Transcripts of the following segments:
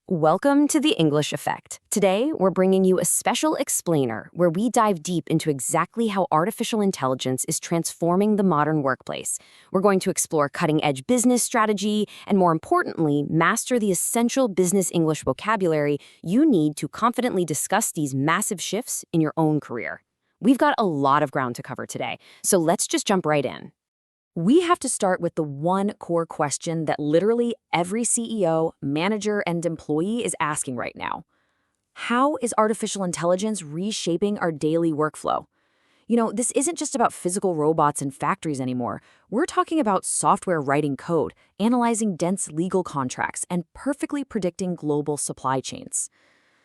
Welcome to the English Effect. Today, we're bringing you a special explainer where we dive deep into exactly how artificial intelligence is transforming the modern workplace. We're going to explore cutting-edge business strategy and, more importantly, master the essential business English vocabulary you need to confidently discuss these massive shifts in your own career. We've got a lot of ground to cover today, so let's just jump right in. We have to start with the one core question that literally every CEO, manager, and employee is asking right now. How is artificial intelligence reshaping our daily workflow? This isn't just about physical robots in factories anymore. We're talking about software writing code, analyzing dense legal contracts, and perfectly predicting global supply chains.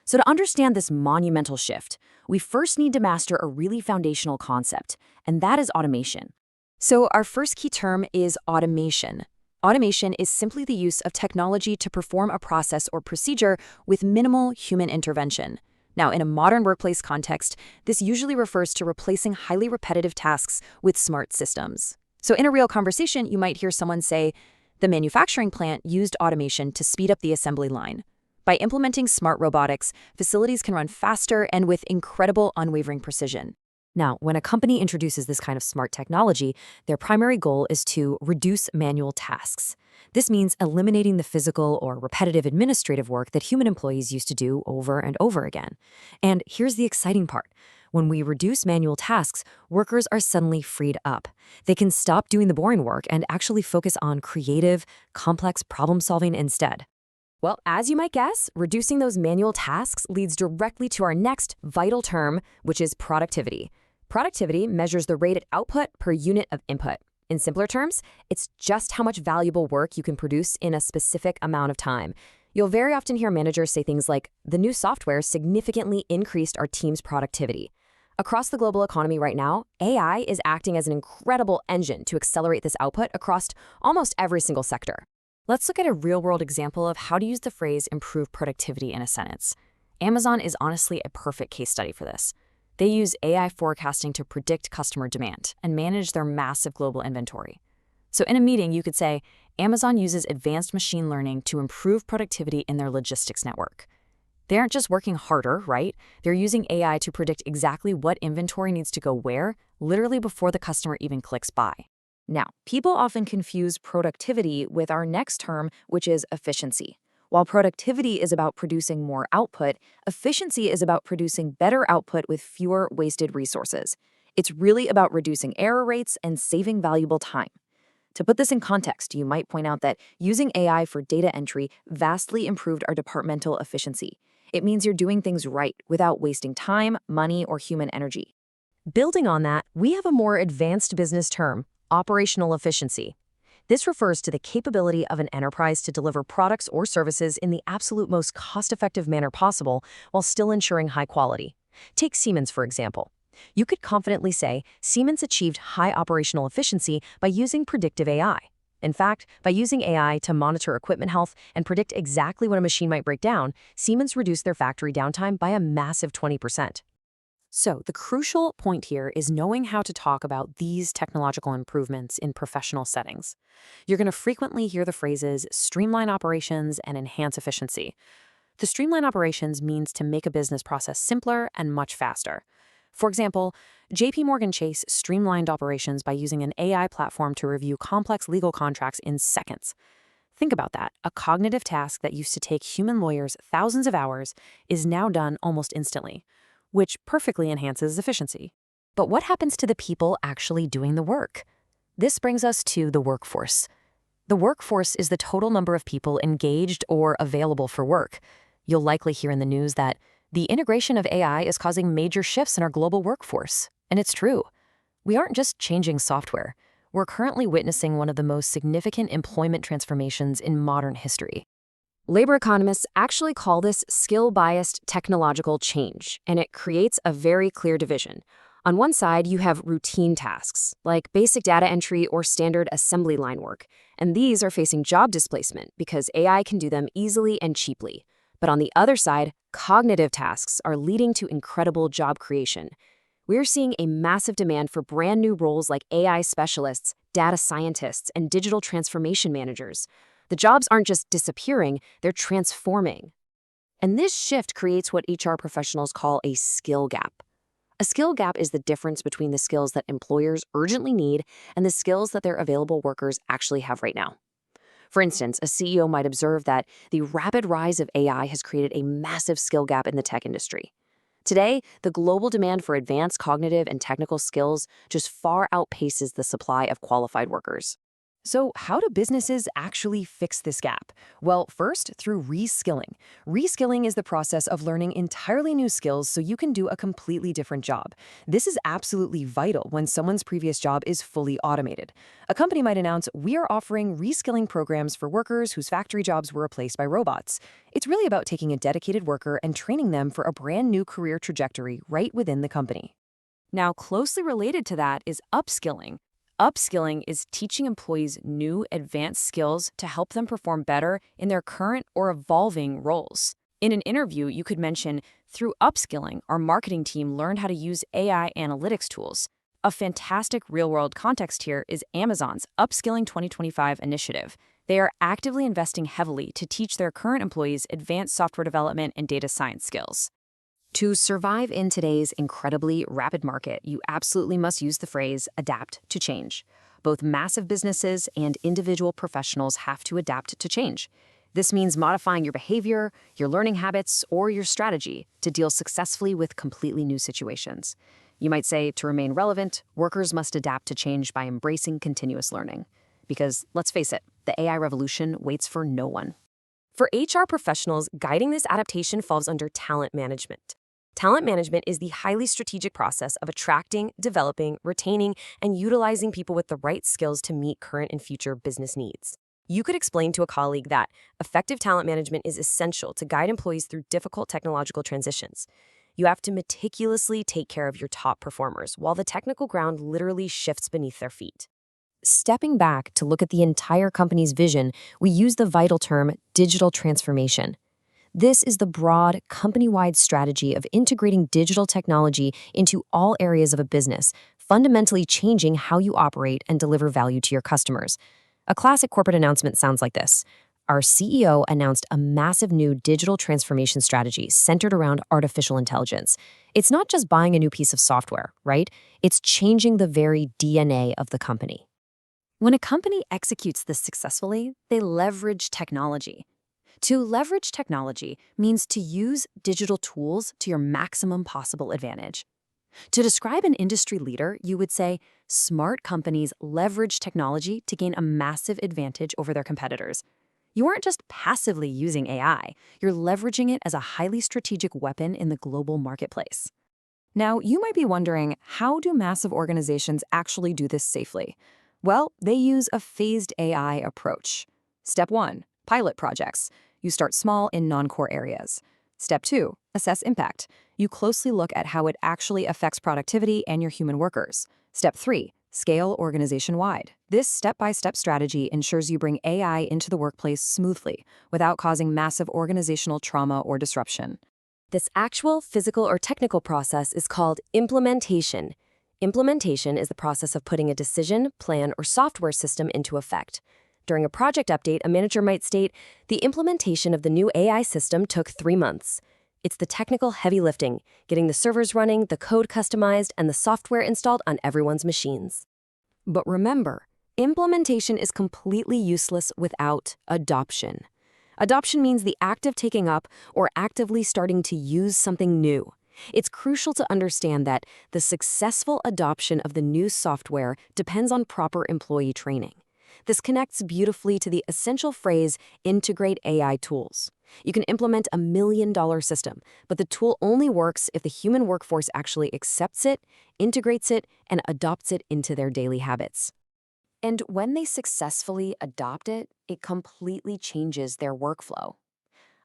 So to understand this monumental shift, we first need to master a really foundational concept, and that is automation. So our first key term is automation. Automation is simply the use of technology to perform a process or procedure with minimal human intervention. Now, in a modern workplace context, this usually refers to replacing highly repetitive tasks with smart systems. So in a real conversation, you might hear someone say, the manufacturing plant used automation to speed up the assembly line. By implementing smart robotics, facilities can run faster and with incredible unwavering precision. Now, when a company introduces this kind of smart technology, their primary goal is to reduce manual tasks. This means eliminating the physical or repetitive administrative work that human employees used to do over and over again. And here's the exciting part. When we reduce manual tasks, workers are suddenly freed up. They can stop doing the boring work and actually focus on creative, complex problem-solving instead. Well, as you might guess, reducing those manual tasks leads directly to our next vital term, which is productivity. Productivity measures the rated output per unit of input. In simpler terms, it's just how much valuable work you can produce in a specific amount of time. You'll very often hear managers say things like, the new software significantly increased our team's productivity. Across the global economy right now, AI is acting as an incredible engine to accelerate this output across almost every single sector. Let's look at a real-world example of how to use the phrase improve productivity in a sentence. Amazon is honestly a perfect case study for this. They use AI forecasting to predict customer demand and manage their massive global inventory. So in a meeting, you could say, Amazon uses advanced machine learning to improve productivity in their logistics network. They aren't just working harder, right? They're using AI to predict exactly what inventory needs to go where, literally before the customer even clicks buy. Now, people often confuse productivity with our next term, which is efficiency. While productivity is about producing more output, efficiency is about producing better output with fewer wasted resources. It's really about reducing error rates and saving valuable time. To put this in context, you might point out that using AI for data entry vastly improved our departmental efficiency. It means you're doing things right without wasting time, money, or human energy. Building on that, we have a more advanced business term, operational efficiency. This refers to the capability of an enterprise to deliver products or services in the absolute most cost-effective manner possible while still ensuring high quality. Take Siemens, for example. You could confidently say Siemens achieved high operational efficiency by using predictive AI. In fact, by using AI to monitor equipment health and predict exactly when a machine might break down, Siemens reduced their factory downtime by a massive 20%. So the crucial point here is knowing how to talk about these technological improvements in professional settings. You're going to frequently hear the phrases streamline operations and enhance efficiency. The streamline operations means to make a business process simpler and much faster. For example, JP Chase streamlined operations by using an AI platform to review complex legal contracts in seconds. Think about that. A cognitive task that used to take human lawyers thousands of hours is now done almost instantly, which perfectly enhances efficiency. But what happens to the people actually doing the work? This brings us to the workforce. The workforce is the total number of people engaged or available for work. You'll likely hear in the news that the integration of AI is causing major shifts in our global workforce. And it's true. We aren't just changing software. We're currently witnessing one of the most significant employment transformations in modern history. Labor economists actually call this skill-biased technological change, and it creates a very clear division. On one side, you have routine tasks, like basic data entry or standard assembly line work, and these are facing job displacement because AI can do them easily and cheaply. But on the other side, cognitive tasks are leading to incredible job creation. We're seeing a massive demand for brand new roles like AI specialists, data scientists, and digital transformation managers. The jobs aren't just disappearing, they're transforming. And this shift creates what HR professionals call a skill gap. A skill gap is the difference between the skills that employers urgently need and the skills that their available workers actually have right now. For instance, a CEO might observe that the rapid rise of AI has created a massive skill gap in the tech industry. Today, the global demand for advanced cognitive and technical skills just far outpaces the supply of qualified workers. So, how do businesses actually fix this gap? Well, first, through reskilling. Reskilling is the process of learning entirely new skills so you can do a completely different job. This is absolutely vital when someone's previous job is fully automated. A company might announce, "We are offering reskilling programs for workers whose factory jobs were replaced by robots." It's really about taking a dedicated worker and training them for a brand new career trajectory right within the company. Now, closely related to that is upskilling. Upskilling is teaching employees new advanced skills to help them perform better in their current or evolving roles. In an interview, you could mention, "Through upskilling, our marketing team learned how to use AI analytics tools." A fantastic real-world context here is Amazon's Upskilling 2025 initiative. They are actively investing heavily to teach their current employees advanced software development and data science skills. To survive in today's incredibly rapid market, you absolutely must use the phrase adapt to change. Both massive businesses and individual professionals have to adapt to change. This means modifying your behavior, your learning habits, or your strategy to deal successfully with completely new situations. You might say, to remain relevant, workers must adapt to change by embracing continuous learning. Because, let's face it, the AI revolution waits for no one. For HR professionals, guiding this adaptation falls under talent management. Talent management is the highly strategic process of attracting, developing, retaining, and utilizing people with the right skills to meet current and future business needs. You could explain to a colleague that effective talent management is essential to guide employees through difficult technological transitions. You have to meticulously take care of your top performers while the technical ground literally shifts beneath their feet. Stepping back to look at the entire company's vision, we use the vital term digital transformation. This is the broad, company-wide strategy of integrating digital technology into all areas of a business, fundamentally changing how you operate and deliver value to your customers. A classic corporate announcement sounds like this. Our CEO announced a massive new digital transformation strategy centered around artificial intelligence. It's not just buying a new piece of software, right? It's changing the very DNA of the company. When a company executes this successfully, they leverage technology. To leverage technology means to use digital tools to your maximum possible advantage. To describe an industry leader, you would say, smart companies leverage technology to gain a massive advantage over their competitors. You aren't just passively using AI, you're leveraging it as a highly strategic weapon in the global marketplace. Now, you might be wondering, how do massive organizations actually do this safely? Well, they use a phased AI approach. Step 1, pilot projects. You start small in non-core areas. Step 2, assess impact. You closely look at how it actually affects productivity and your human workers. Step 3, scale organization-wide. This step-by-step strategy ensures you bring AI into the workplace smoothly, without causing massive organizational trauma or disruption. This actual physical or technical process is called implementation. Implementation is the process of putting a decision, plan, or software system into effect. During a project update, a manager might state, "The implementation of the new AI system took 3 months." It's the technical heavy lifting, getting the servers running, the code customized, and the software installed on everyone's machines. But remember, implementation is completely useless without adoption. Adoption means the act of taking up or actively starting to use something new. It's crucial to understand that the successful adoption of the new software depends on proper employee training. This connects beautifully to the essential phrase, integrate AI tools. You can implement $1 million system, but the tool only works if the human workforce actually accepts it, integrates it, and adopts it into their daily habits. And when they successfully adopt it, it completely changes their workflow.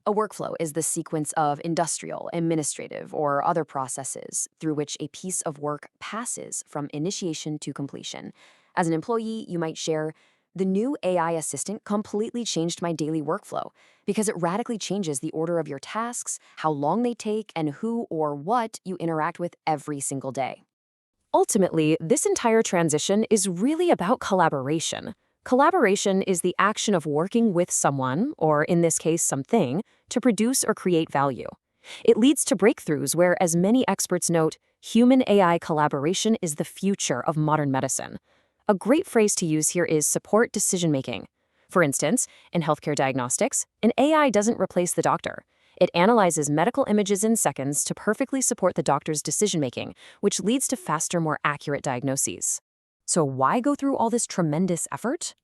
A workflow is the sequence of industrial, administrative, or other processes through which a piece of work passes from initiation to completion. As an employee, you might share, "The new AI assistant completely changed my daily workflow because it radically changes the order of your tasks, how long they take, and who or what you interact with every single day." Ultimately, this entire transition is really about collaboration. Collaboration is the action of working with someone, or in this case, something, to produce or create value. It leads to breakthroughs where, as many experts note, human-AI collaboration is the future of modern medicine. A great phrase to use here is support decision-making. For instance, in healthcare diagnostics, an AI doesn't replace the doctor. It analyzes medical images in seconds to perfectly support the doctor's decision-making, which leads to faster, more accurate diagnoses. So why go through all this tremendous effort?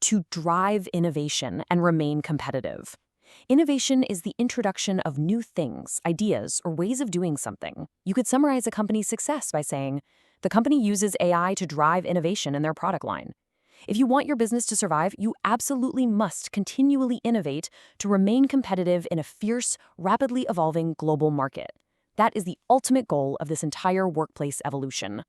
To drive innovation and remain competitive. Innovation is the introduction of new things, ideas, or ways of doing something. You could summarize a company's success by saying, the company uses AI to drive innovation in their product line. If you want your business to survive, you absolutely must continually innovate to remain competitive in a fierce, rapidly evolving global market. That is the ultimate goal of this entire workplace evolution.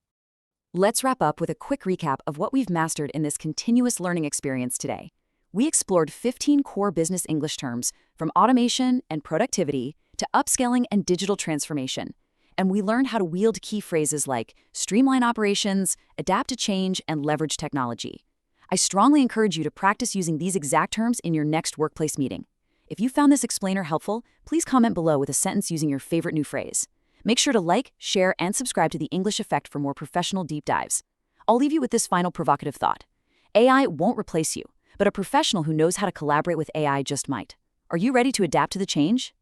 Let's wrap up with a quick recap of what we've mastered in this continuous learning experience today. We explored 15 core business English terms, from automation and productivity to upscaling and digital transformation. And we learned how to wield key phrases like streamline operations, adapt to change, and leverage technology. I strongly encourage you to practice using these exact terms in your next workplace meeting. If you found this explainer helpful, please comment below with a sentence using your favorite new phrase. Make sure to like, share, and subscribe to The English Effect for more professional deep dives. I'll leave you with this final provocative thought. AI won't replace you, but a professional who knows how to collaborate with AI just might. Are you ready to adapt to the change?